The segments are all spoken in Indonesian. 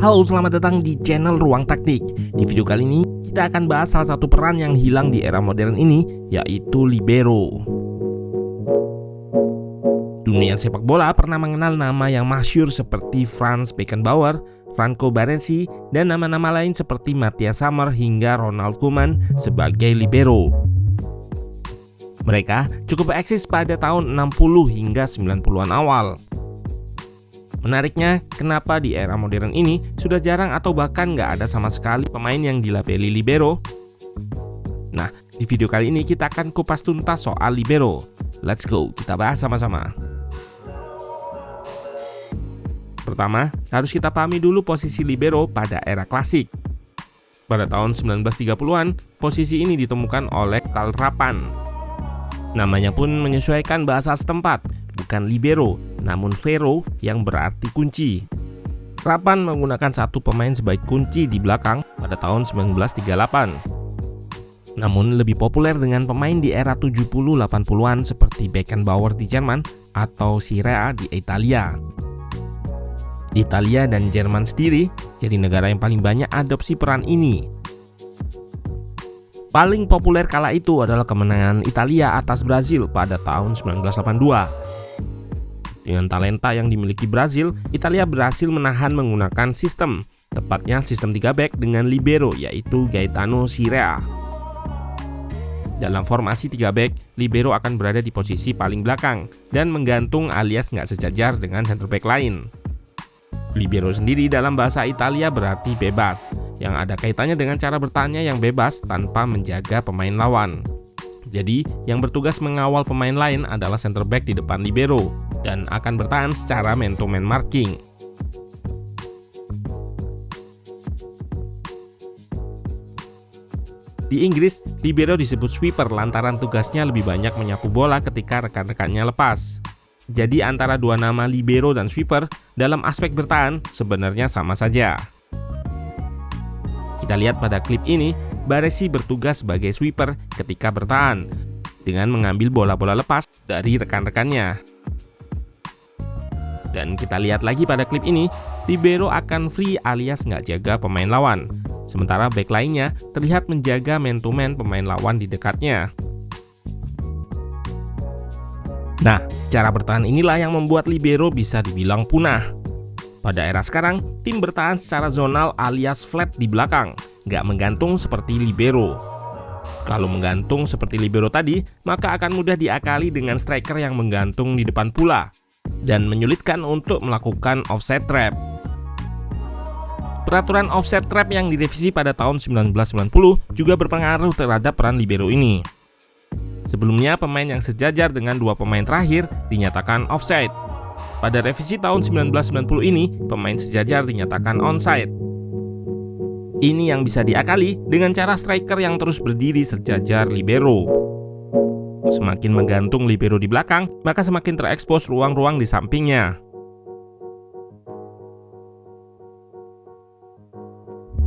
Halo, selamat datang di channel Ruang Taktik. Di video kali ini kita akan bahas salah satu peran yang hilang di era modern ini, yaitu libero. Dunia sepak bola pernah mengenal nama yang masyhur seperti Franz Beckenbauer, Franco Baresi, dan nama-nama lain seperti Matthias Sammer hingga Ronald Koeman sebagai libero. Mereka cukup eksis pada tahun 60 hingga 90-an awal. Menariknya, kenapa di era modern ini sudah jarang atau bahkan nggak ada sama sekali pemain yang dilabeli libero? Nah, di video kali ini kita akan kupas tuntas soal libero. Let's go, kita bahas sama-sama. Pertama, harus kita pahami dulu posisi libero pada era klasik. Pada tahun 1930-an, posisi ini ditemukan oleh Karl Rappan. Namanya pun menyesuaikan bahasa setempat, bukan libero, namun vero yang berarti kunci. Rappan menggunakan satu pemain sebagai kunci di belakang pada tahun 1938. Namun lebih populer dengan pemain di era 70-80-an seperti Beckenbauer di Jerman atau Scirea di Italia. Italia dan Jerman sendiri jadi negara yang paling banyak adopsi peran ini. Paling populer kala itu adalah kemenangan Italia atas Brazil pada tahun 1982. Dengan talenta yang dimiliki Brazil, Italia berhasil menahan menggunakan sistem, tepatnya sistem 3 back dengan libero yaitu Gaetano Scirea. Dalam formasi 3 back, libero akan berada di posisi paling belakang dan menggantung alias nggak sejajar dengan center back lain. Libero sendiri dalam bahasa Italia berarti bebas, yang ada kaitannya dengan cara bertanya yang bebas tanpa menjaga pemain lawan. Jadi, yang bertugas mengawal pemain lain adalah center back di depan libero dan akan bertahan secara man-to-man marking. Di Inggris, libero disebut sweeper lantaran tugasnya lebih banyak menyapu bola ketika rekan-rekannya lepas. Jadi antara dua nama libero dan sweeper dalam aspek bertahan sebenarnya sama saja. Kita lihat pada klip ini, Baresi bertugas sebagai sweeper ketika bertahan dengan mengambil bola-bola lepas dari rekan-rekannya. Dan kita lihat lagi pada klip ini, libero akan free alias nggak jaga pemain lawan. Sementara back lainnya terlihat menjaga man-to-man pemain lawan di dekatnya. Nah, cara bertahan inilah yang membuat libero bisa dibilang punah. Pada era sekarang, tim bertahan secara zonal alias flat di belakang, nggak menggantung seperti libero. Kalau menggantung seperti libero tadi, maka akan mudah diakali dengan striker yang menggantung di depan pula, dan menyulitkan untuk melakukan offside trap. Peraturan offside trap yang direvisi pada tahun 1990 juga berpengaruh terhadap peran libero ini. Sebelumnya, pemain yang sejajar dengan dua pemain terakhir dinyatakan offside. Pada revisi tahun 1990 ini, pemain sejajar dinyatakan onside. Ini yang bisa diakali dengan cara striker yang terus berdiri sejajar libero. Semakin menggantung libero di belakang, maka semakin terekspos ruang-ruang di sampingnya.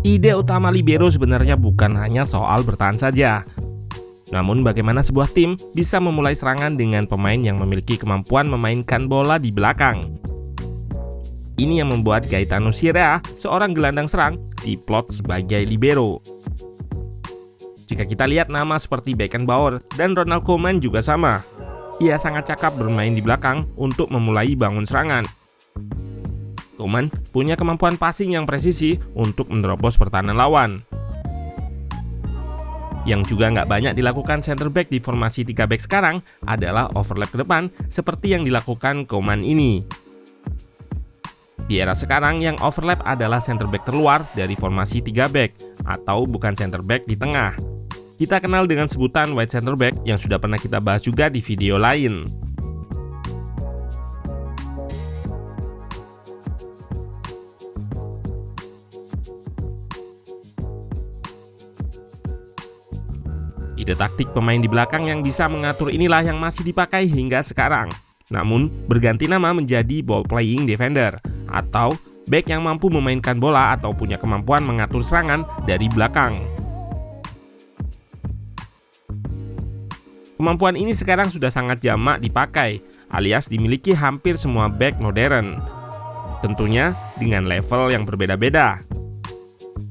Ide utama libero sebenarnya bukan hanya soal bertahan saja, namun bagaimana sebuah tim bisa memulai serangan dengan pemain yang memiliki kemampuan memainkan bola di belakang. Ini yang membuat Gaetano Scirea, seorang gelandang serang, diplot sebagai libero. Jika kita lihat nama seperti Beckenbauer dan Ronald Koeman juga sama. Ia sangat cakap bermain di belakang untuk memulai bangun serangan. Koeman punya kemampuan passing yang presisi untuk menerobos pertahanan lawan. Yang juga nggak banyak dilakukan center back di formasi 3 back sekarang adalah overlap ke depan seperti yang dilakukan Koeman ini. Di era sekarang yang overlap adalah center back terluar dari formasi 3 back atau bukan center back di tengah. Kita kenal dengan sebutan wide center back yang sudah pernah kita bahas juga di video lain. Ide taktik pemain di belakang yang bisa mengatur inilah yang masih dipakai hingga sekarang. Namun, berganti nama menjadi ball playing defender atau back yang mampu memainkan bola atau punya kemampuan mengatur serangan dari belakang. Kemampuan ini sekarang sudah sangat jamak dipakai, alias dimiliki hampir semua back modern. Tentunya dengan level yang berbeda-beda.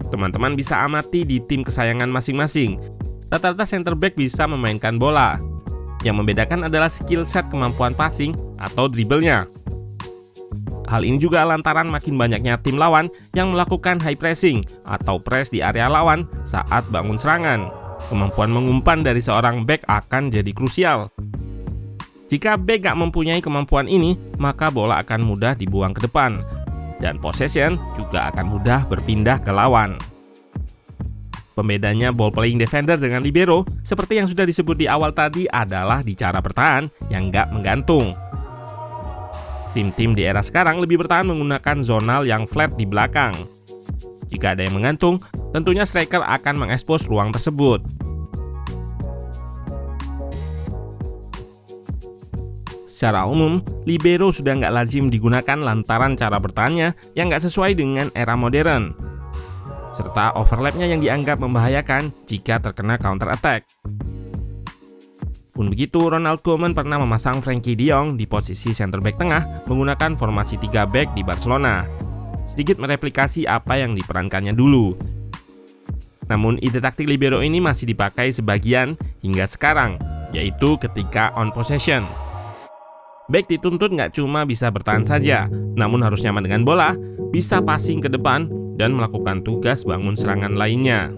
Teman-teman bisa amati di tim kesayangan masing-masing. Rata-rata center back bisa memainkan bola. Yang membedakan adalah skill set kemampuan passing atau dribblenya. Hal ini juga lantaran makin banyaknya tim lawan yang melakukan high pressing atau press di area lawan saat bangun serangan. Kemampuan mengumpan dari seorang back akan jadi krusial. Jika back gak mempunyai kemampuan ini, maka bola akan mudah dibuang ke depan. Dan possession juga akan mudah berpindah ke lawan. Pembedanya ball playing defender dengan libero, seperti yang sudah disebut di awal tadi, adalah di cara bertahan yang gak menggantung. Tim-tim di era sekarang lebih bertahan menggunakan zonal yang flat di belakang. Jika ada yang menggantung, tentunya striker akan mengekspos ruang tersebut. Secara umum, libero sudah nggak lazim digunakan lantaran cara bertahannya yang nggak sesuai dengan era modern, serta overlapnya yang dianggap membahayakan jika terkena counter attack. Pun begitu, Ronald Koeman pernah memasang Frenkie de Jong di posisi center back tengah menggunakan formasi 3 back di Barcelona, sedikit mereplikasi apa yang diperankannya dulu. Namun ide taktik libero ini masih dipakai sebagian hingga sekarang, yaitu ketika on possession. Back dituntut nggak cuma bisa bertahan saja, namun harus nyaman dengan bola, bisa passing ke depan, dan melakukan tugas bangun serangan lainnya.